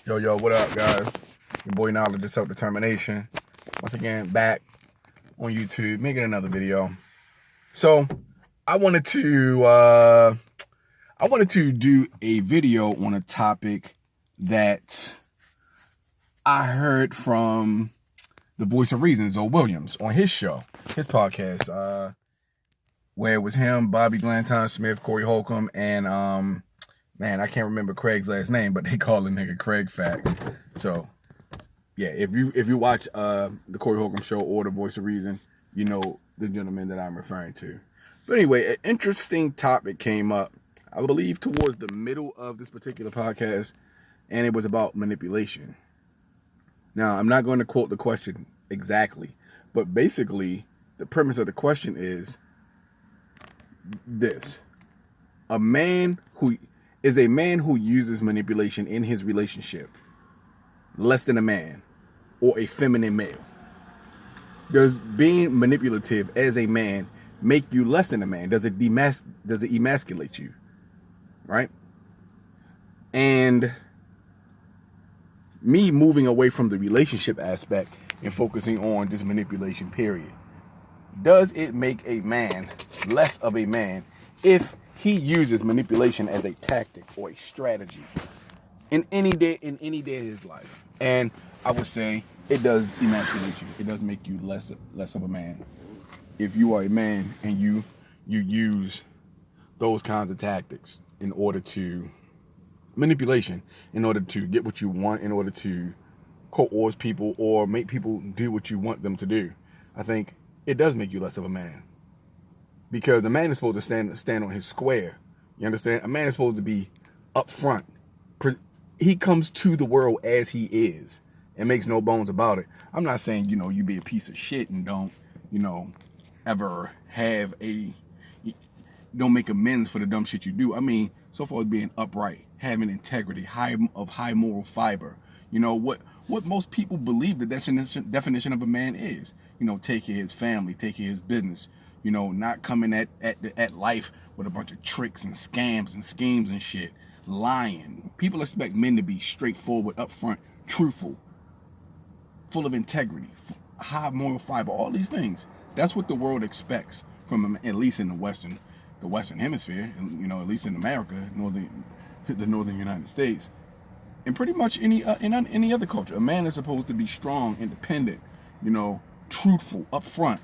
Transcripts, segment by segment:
Yo, what up, guys? Your boy Knowledge of Self-Determination. Once again, back on YouTube, making another video. So, I wanted to do a video on a topic that I heard from the voice of reason, Zoe Williams, on his show, his podcast, where it was him, Bobby Glanton Smith, Corey Holcomb, and man, I can't remember Craig's last name, but they call the nigga Craig Facts. So, yeah, if you watch the Corey Holcomb show or the Voice of Reason, you know the gentleman that I'm referring to. But anyway, an interesting topic came up, I believe, towards the middle of this particular podcast, and it was about manipulation. Now, I'm not going to quote the question exactly, but basically, the premise of the question is this: a man who uses manipulation in his relationship less than a man or a feminine male? Does being manipulative as a man make you less than a man? Does it emasculate you? Right? And me moving away from the relationship aspect and focusing on this manipulation period. Does it make a man less of a man if he uses manipulation as a tactic or a strategy in any day of his life? And I would say it does emasculate you. It does make you less of a man if you are a man and you use those kinds of tactics in order to manipulation, in order to get what you want, in order to coerce people or make people do what you want them to do. I think it does make you less of a man, because a man is supposed to stand on his square. You understand? A man is supposed to be upfront. He comes to the world as he is and makes no bones about it. I'm not saying, you be a piece of shit and don't, ever don't make amends for the dumb shit you do. I mean, so far as being upright, having integrity, high moral fiber. What most people believe the definition of a man is. Take care of his family, take care of his business. Not coming at life with a bunch of tricks and scams and schemes and shit. Lying. People expect men to be straightforward, upfront, truthful, full of integrity, high moral fiber, all these things. That's what the world expects from them, at least in the Western Hemisphere, at least in America, the northern United States, and pretty much in any other culture. A man is supposed to be strong, independent, truthful, upfront.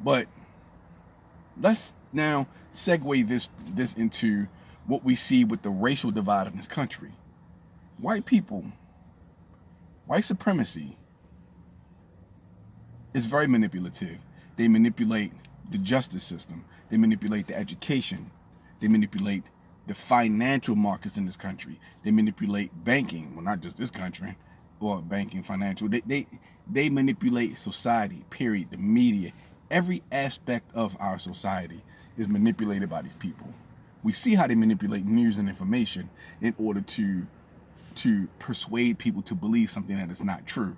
But let's now segue this into what we see with the racial divide in this country. White people, white supremacy is very manipulative. They manipulate the justice system. They manipulate the education. They manipulate the financial markets in this country. They manipulate banking. Well, not just this country, or banking, financial. They manipulate society, period. The media. Every aspect of our society is manipulated by these people. We see how they manipulate news and information in order to persuade people to believe something that is not true.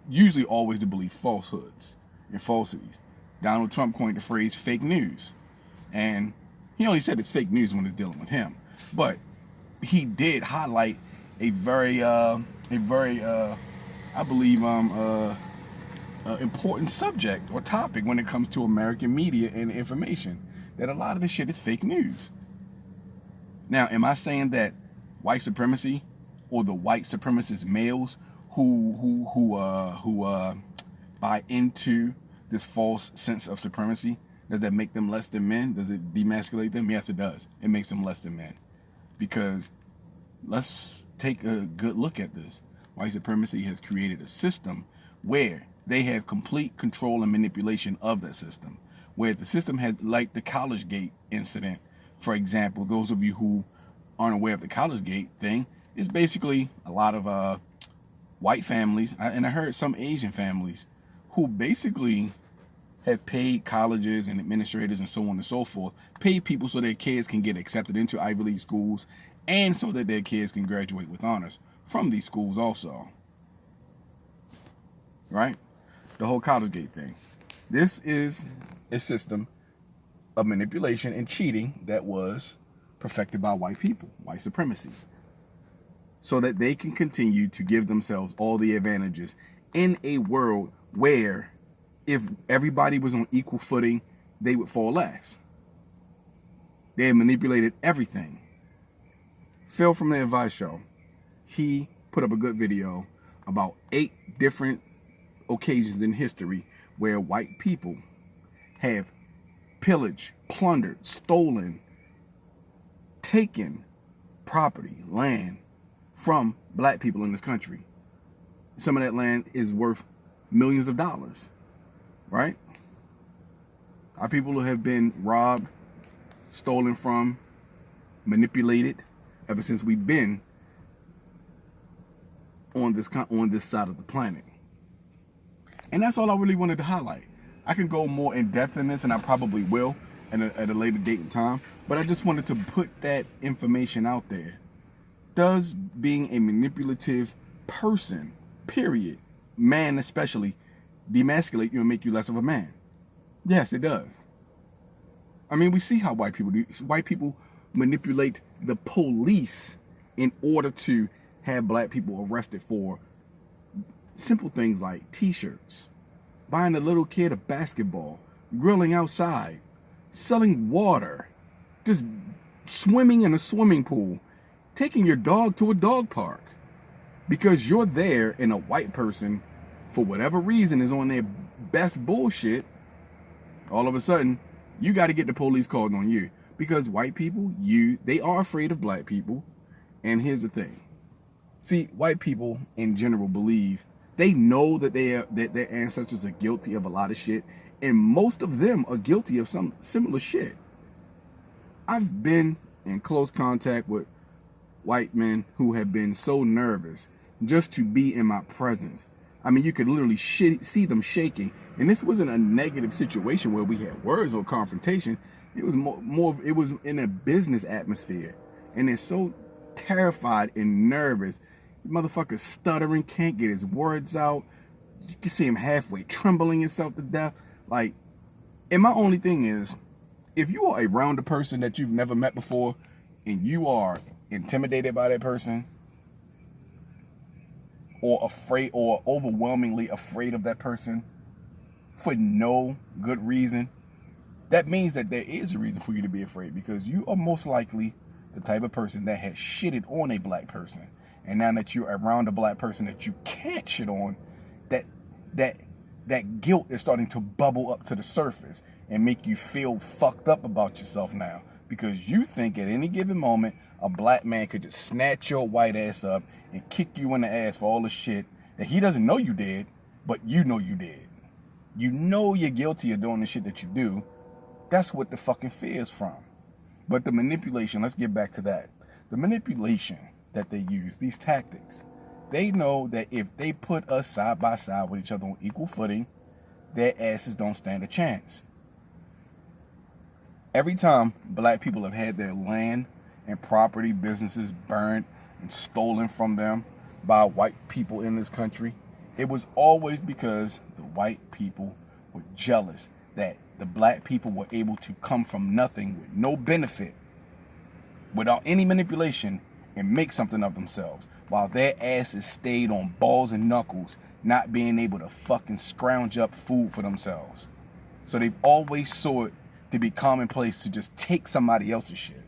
Usually always to believe falsehoods and falsities. Donald Trump coined the phrase fake news. And he only said it's fake news when it's dealing with him. But he did highlight a very I believe, important subject or topic when it comes to American media and information, that a lot of this shit is fake news. Now, am I saying that white supremacy or the white supremacist males who buy into this false sense of supremacy, does that make them less than men? Does it demasculate them? Yes, it does. It makes them less than men. Because let's take a good look at this. White supremacy has created a system where they have complete control and manipulation of that system. Where the system has, like the Collegegate incident, for example, those of you who aren't aware of the Collegegate thing, is basically a lot of white families, and I heard some Asian families, who basically have paid colleges and administrators and so on and so forth, paid people so their kids can get accepted into Ivy League schools, and so that their kids can graduate with honors from these schools also. Right? The whole Collegegate thing. This is a system of manipulation and cheating that was perfected by white people, white supremacy. so that they can continue to give themselves all the advantages in a world where if everybody was on equal footing, they would fall last. They had manipulated everything. Phil from the Advice Show, he put up a good video about 8 different occasions in history where white people have pillaged, plundered, stolen, taken property, land from black people in this country. Some of that land is worth millions of dollars, right? Our people have been robbed, stolen from, manipulated ever since we've been on this side of the planet. And that's all I really wanted to highlight. I can go more in depth in this, and I probably will at a later date and time, but I just wanted to put that information out there. Does being a manipulative person, period, man especially, demasculate you and make you less of a man? Yes, it does. I mean, we see how white people do. White people manipulate the police in order to have black people arrested for simple things like t-shirts, buying a little kid a basketball, grilling outside, selling water, just swimming in a swimming pool, taking your dog to a dog park. Because you're there and a white person, for whatever reason, is on their best bullshit, all of a sudden, you got to get the police called on you. Because white people, they are afraid of black people. And here's the thing. See, white people in general believe, they know that that their ancestors are guilty of a lot of shit, and most of them are guilty of some similar shit. I've been in close contact with white men who have been so nervous just to be in my presence. I mean, you could literally see them shaking. And this wasn't a negative situation where we had words or confrontation. It was it was in a business atmosphere. And they're so terrified and nervous. The motherfucker stuttering, can't get his words out. You can see him halfway trembling himself to death. Like, and my only thing is, if you are around a person that you've never met before and you are intimidated by that person, or afraid, or overwhelmingly afraid of that person for no good reason, that means that there is a reason for you to be afraid, because you are most likely the type of person that has shitted on a black person. And now that you're around a black person that you can't shit on, that guilt is starting to bubble up to the surface and make you feel fucked up about yourself now, because you think at any given moment a black man could just snatch your white ass up and kick you in the ass for all the shit that he doesn't know you did, but you know you did. You know you're guilty of doing the shit that you do. That's what the fucking fear is from. But the manipulation, let's get back to that. The manipulation that they use, these tactics, they know that if they put us side by side with each other on equal footing, their asses don't stand a chance. Every time black people have had their land and property, businesses burned and stolen from them by white people in this country, it was always because the white people were jealous that the black people were able to come from nothing with no benefit, without any manipulation, and make something of themselves, while their asses stayed on balls and knuckles, not being able to fucking scrounge up food for themselves. So they've always saw it to be commonplace to just take somebody else's shit.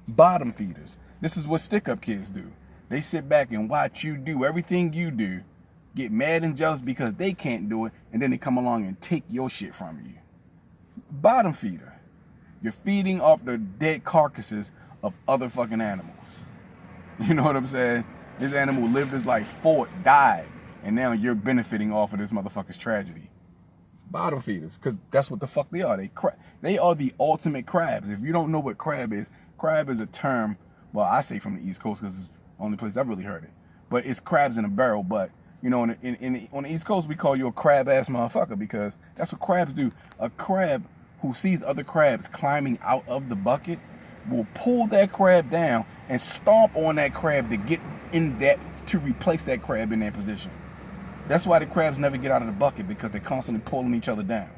Bottom feeders. This is what stick-up kids do. They sit back and watch you do everything you do, get mad and jealous because they can't do it, and then they come along and take your shit from you. Bottom feeder. You're feeding off the dead carcasses of other fucking animals. You know what I'm saying? This animal lived his life, fought, died, and now you're benefiting off of this motherfucker's tragedy. Bottom feeders, because that's what the fuck they are. They are the ultimate crabs. If you don't know what crab is a term, well, I say from the East Coast because it's the only place I've really heard it. But it's crabs in a barrel. But, you know, on the East Coast, we call you a crab-ass motherfucker, because that's what crabs do. A crab who sees other crabs climbing out of the bucket will pull that crab down and stomp on that crab to get in that, to replace that crab in that position. That's why the crabs never get out of the bucket, because they're constantly pulling each other down.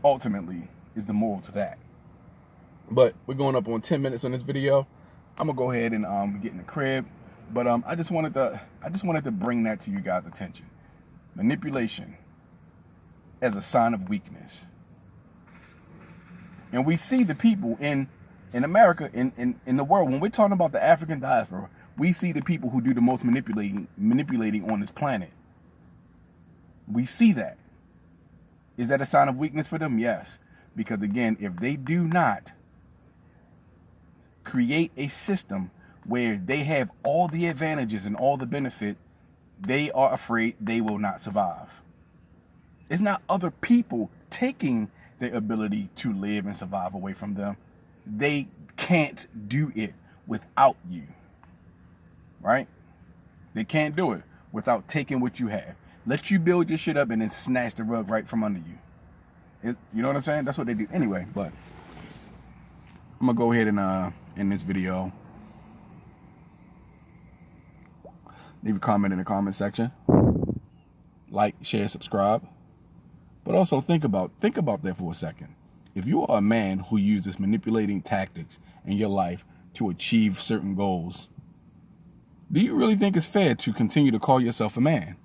Ultimately, is the moral to that. But we're going up on 10 minutes on this video. I'm going to go ahead and get in the crib, But I just wanted to bring that to you guys' attention. Manipulation as a sign of weakness. And we see the people in America, in the world, when we're talking about the African diaspora, we see the people who do the most manipulating on this planet. We see that. Is that a sign of weakness for them? Yes. Because again, if they do not create a system where they have all the advantages and all the benefit, they are afraid they will not survive. It's not other people taking their ability to live and survive away from them. They can't do it without you, right? They can't do it without taking what you have. Let you build your shit up and then snatch the rug right from under you. You know what I'm saying? That's what they do. Anyway, but I'm gonna go ahead and end this video. Leave a comment in the comment section. Like, share, subscribe. But also think about that for a second. If you are a man who uses manipulating tactics in your life to achieve certain goals, do you really think it's fair to continue to call yourself a man?